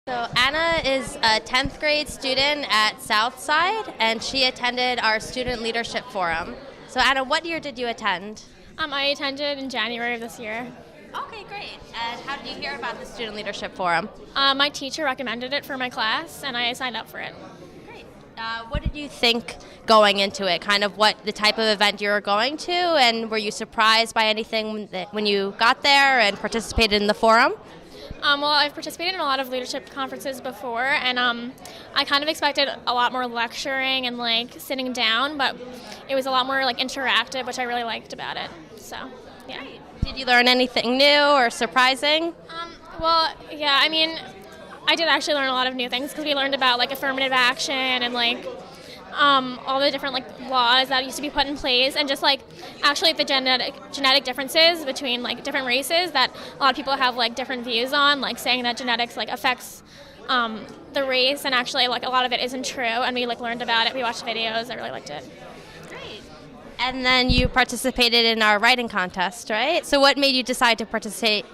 So Anna is a 10th grade student at Southside, and she attended our Student Leadership Forum. So Anna, what year did you attend? I attended in January of this year. Okay, great. And how did you hear about the Student Leadership Forum? My teacher recommended it for my class, and I signed up for it. Great. What did you think going into it? Kind of what the type of event you were going to, and were you surprised by anything when you got there and participated in the forum? Well, I've participated in a lot of leadership conferences before, and I kind of expected a lot more lecturing and sitting down, but it was a lot more interactive, which I really liked about it. So, yeah. Did you learn anything new or surprising? Well, yeah, I did actually learn a lot of new things because we learned about affirmative action and all the different laws that used to be put in place, and just actually the genetic differences between different races that a lot of people have different views on, saying that genetics affects the race, and actually a lot of it isn't true, and we learned about it. We watched videos. I really liked it. Great. And then you participated in our writing contest, right? So what made you decide to participate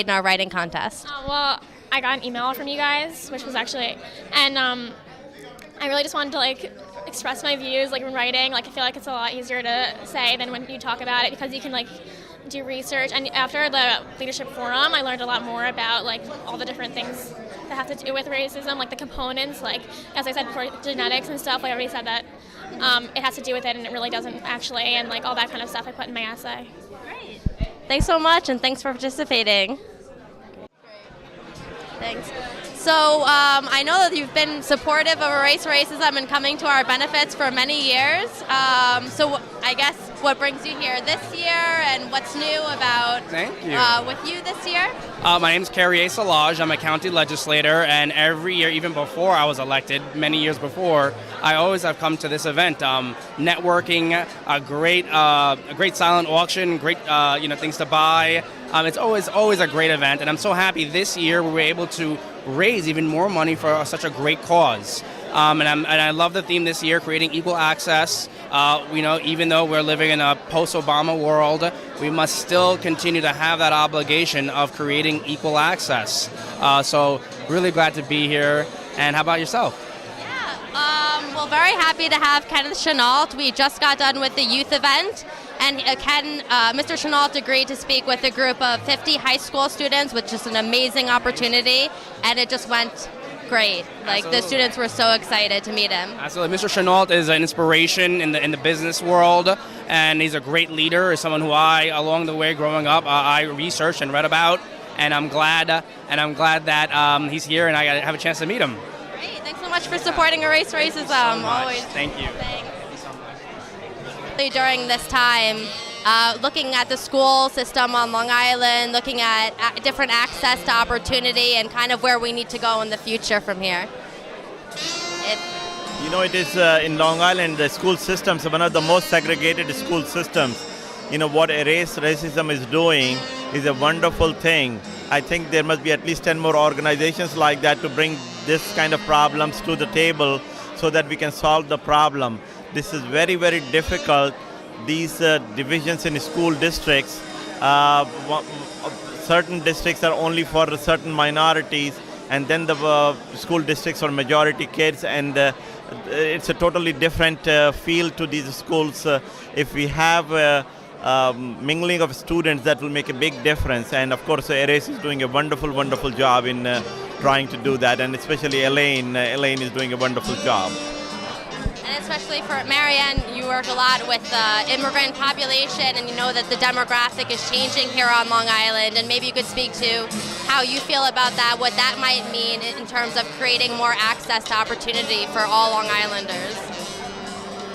in our writing contest? Well, I got an email from you guys, which was actually, and I really just wanted to express my views in writing. I feel like it's a lot easier to say than when you talk about it, because you can do research. And after the leadership forum, I learned a lot more about all the different things that have to do with racism, the components, as I said before, genetics and stuff. I already said that it has to do with it, and it really doesn't actually, and all that kind of stuff I put in my essay. Great. Thanks so much, and thanks for participating. Thanks. So I know that you've been supportive of erase racism and coming to our benefits for many years. So I guess what brings you here this year, and what's new about with you this year? My name's Carrie Avella. I'm a county legislator, and every year, even before I was elected, many years before, I always have come to this event. Networking, a great silent auction, great things to buy. It's always a great event, and I'm so happy this year we were able to raise even more money for such a great cause. And I love the theme this year, creating equal access. Even though we're living in a post-Obama world, we must still continue to have that obligation of creating equal access. So really glad to be here. And how about yourself? Well, very happy to have Kenneth Chenault. We just got done with the youth event, and Mr. Chenault agreed to speak with a group of 50 high school students, which is an amazing opportunity, and it just went great. The students were so excited to meet him. Absolutely. Mr. Chenault is an inspiration in the business world, and he's a great leader. He's someone who along the way growing up, I researched and read about, and I'm glad that he's here and I have a chance to meet him. Great. Thanks so much for supporting Erase Racism. So Always. Thank you. Thanks. Thank you so much. During this time, looking at the school system on Long Island, looking at different access to opportunity, and kind of where we need to go in the future from here. It is in Long Island, the school systems are one of the most segregated school systems. What Erase Racism is doing is a wonderful thing. I think there must be at least 10 more organizations like that to bring this kind of problems to the table so that we can solve the problem. This is very, very difficult. These divisions in school districts, certain districts are only for certain minorities, and then the school districts for majority kids, and it's a totally different feel to these schools. If we have mingling of students, that will make a big difference, and of course Erase is doing a wonderful, wonderful job in trying to do that, and especially Elaine is doing a wonderful job. And especially for Marianne, you work a lot with the immigrant population, and you know that the demographic is changing here on Long Island, and maybe you could speak to how you feel about that, what that might mean in terms of creating more access to opportunity for all Long Islanders.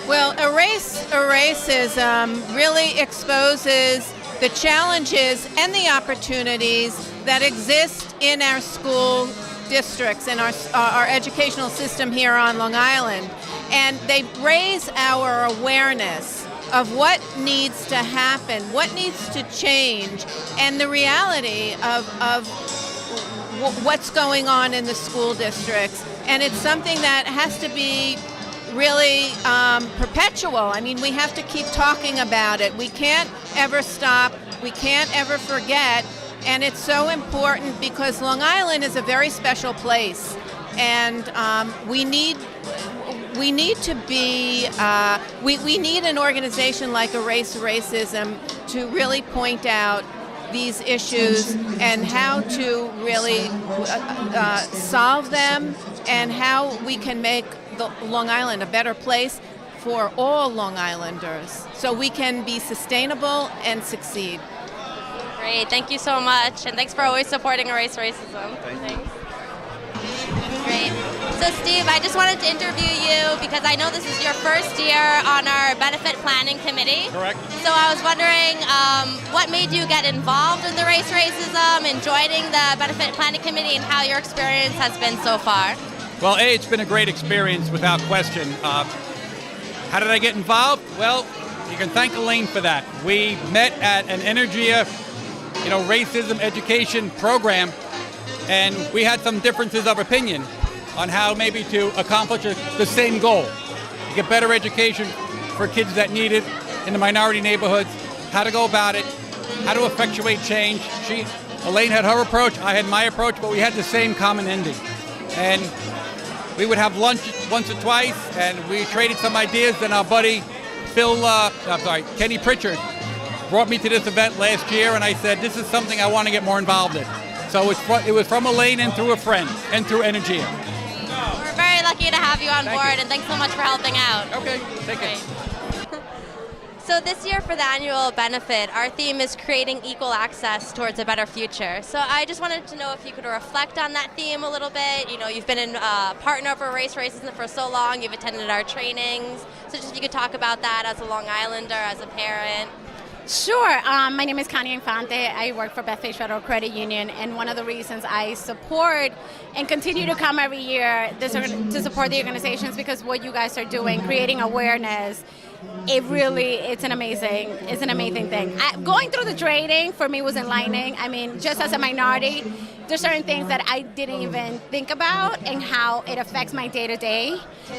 Well, Erase Racism really exposes the challenges and the opportunities that exist in our school districts and our educational system here on Long Island. And they raise our awareness of what needs to happen, what needs to change, and the reality of what's going on in the school districts. And it's something that has to be really perpetual. We have to keep talking about it. We can't ever stop. We can't ever forget And it's so important because Long Island is a very special place, and we need to be we need an organization like Erase Racism to really point out these issues and how to really solve them, and how we can make the Long Island a better place for all Long Islanders, so we can be sustainable and succeed. Great, thank you so much, and thanks for always supporting Erase Racism. Thanks. Great. So Steve, I just wanted to interview you because I know this is your first year on our benefit planning committee. Correct. So I was wondering what made you get involved in the Erase Racism and joining the benefit planning committee, and how your experience has been so far. Well, it's been a great experience without question. How did I get involved? Well, you can thank Elaine for that. We met at an Energia, racism education program, and we had some differences of opinion on how maybe to accomplish the same goal. To get better education for kids that need it in the minority neighborhoods, how to go about it, how to effectuate change. Elaine had her approach, I had my approach, but we had the same common ending. And we would have lunch once or twice, and we traded some ideas. Then our buddy Kenny Pritchard brought me to this event last year, and I said, this is something I want to get more involved in. So it was from Elaine and through a friend and through Energia. We're very lucky to have you on board, and thanks so much for helping out. Okay, take it. So this year for the annual benefit, our theme is creating equal access towards a better future. So I just wanted to know if you could reflect on that theme a little bit. You've been a partner for Erase Racism for so long, you've attended our trainings. So just if you could talk about that as a Long Islander, as a parent. Sure. My name is Connie Fonta. I work for Bethpage Federal Credit Union, and one of the reasons I support and continue to come every year to support the organizations, because what you guys are doing, creating awareness, it's an amazing thing. Going through the training for me was enlightening. I mean, just as a minority, there's certain things that I didn't even think about and how it affects my day-to-day.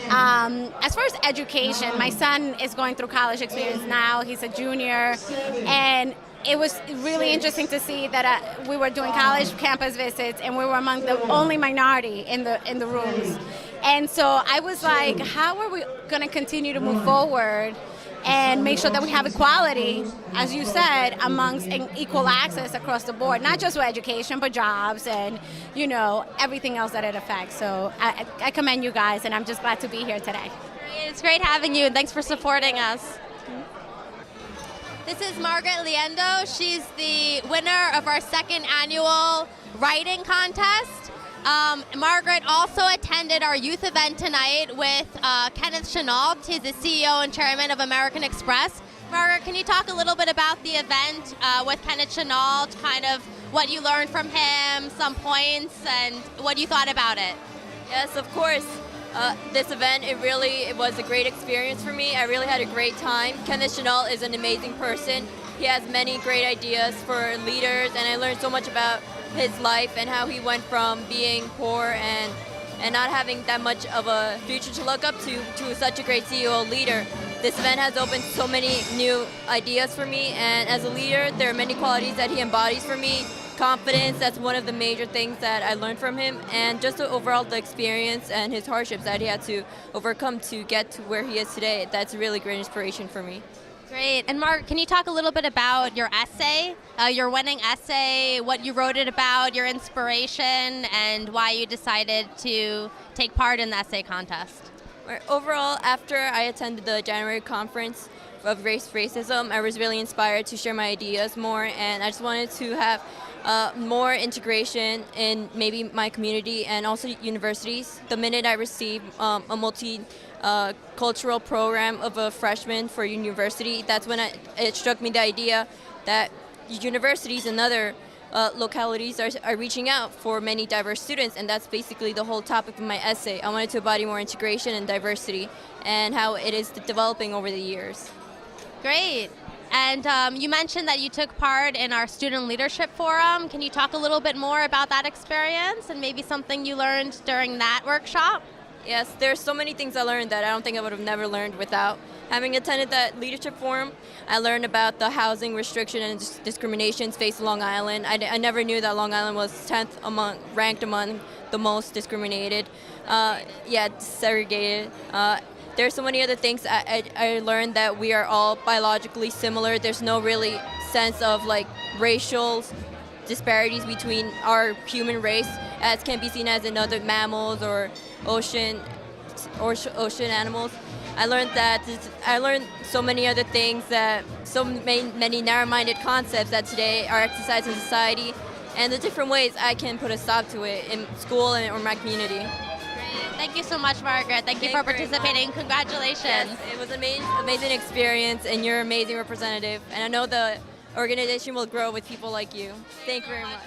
As far as education, my son is going through college experience now. He's a junior, and it was really interesting to see that we were doing college campus visits, and we were among the only minority in the rooms. And so I was like, how are we going to continue to move forward and make sure that we have equality, as you said, amongst and equal access across the board, not just for education, but jobs and, everything else that it affects. So I commend you guys, and I'm just glad to be here today. It's great having you, and thanks for supporting us. This is Margot Liendo. She's the winner of our second annual writing contest. Margaret also attended our youth event tonight with Kenneth Chenault. He's the CEO and chairman of American Express. Margaret, can you talk a little bit about the event with Kenneth Chenault, kind of what you learned from him, some points, and what you thought about it? Yes, of course. This event, it was a great experience for me. I really had a great time. Kenneth Chenault is an amazing person. He has many great ideas for leaders, and I learned so much about his life and how he went from being poor and not having that much of a future to look up to such a great CEO leader. This event has opened so many new ideas for me, and as a leader, there are many qualities that he embodies for me. Confidence, that's one of the major things that I learned from him, and just overall the experience and his hardships that he had to overcome to get to where he is today. That's a really great inspiration for me. Great. And Mark, can you talk a little bit about your essay, your winning essay, what you wrote it about, your inspiration, and why you decided to take part in the essay contest? Overall, after I attended the January conference of racism, I was really inspired to share my ideas more, and I just wanted to have more integration in maybe my community and also universities. The minute I received a multicultural program of a freshman for university, that's when it struck me the idea that universities and other localities are reaching out for many diverse students, and that's basically the whole topic of my essay. I wanted to embody more integration and diversity and how it is developing over the years. Great. And you mentioned that you took part in our Student Leadership Forum. Can you talk a little bit more about that experience and maybe something you learned during that workshop? Yes, there's so many things I learned that I don't think I would have never learned without having attended that leadership forum. I learned about the housing restriction and discriminations faced Long Island. I never knew that Long Island was 10th ranked among the most discriminated, segregated. There's so many other things. I learned that we are all biologically similar. There's no really sense of like racial disparities between our human race as can be seen as in other mammals or ocean animals. I learned so many other things, that so many narrow-minded concepts that today are exercised in society, and the different ways I can put a stop to it in school or my community. Great. Thank you so much, Margaret. Thank you for participating. Congratulations. Yes, it was an amazing experience, and you're an amazing representative. And I know the organization will grow with people like you. Thank you very much.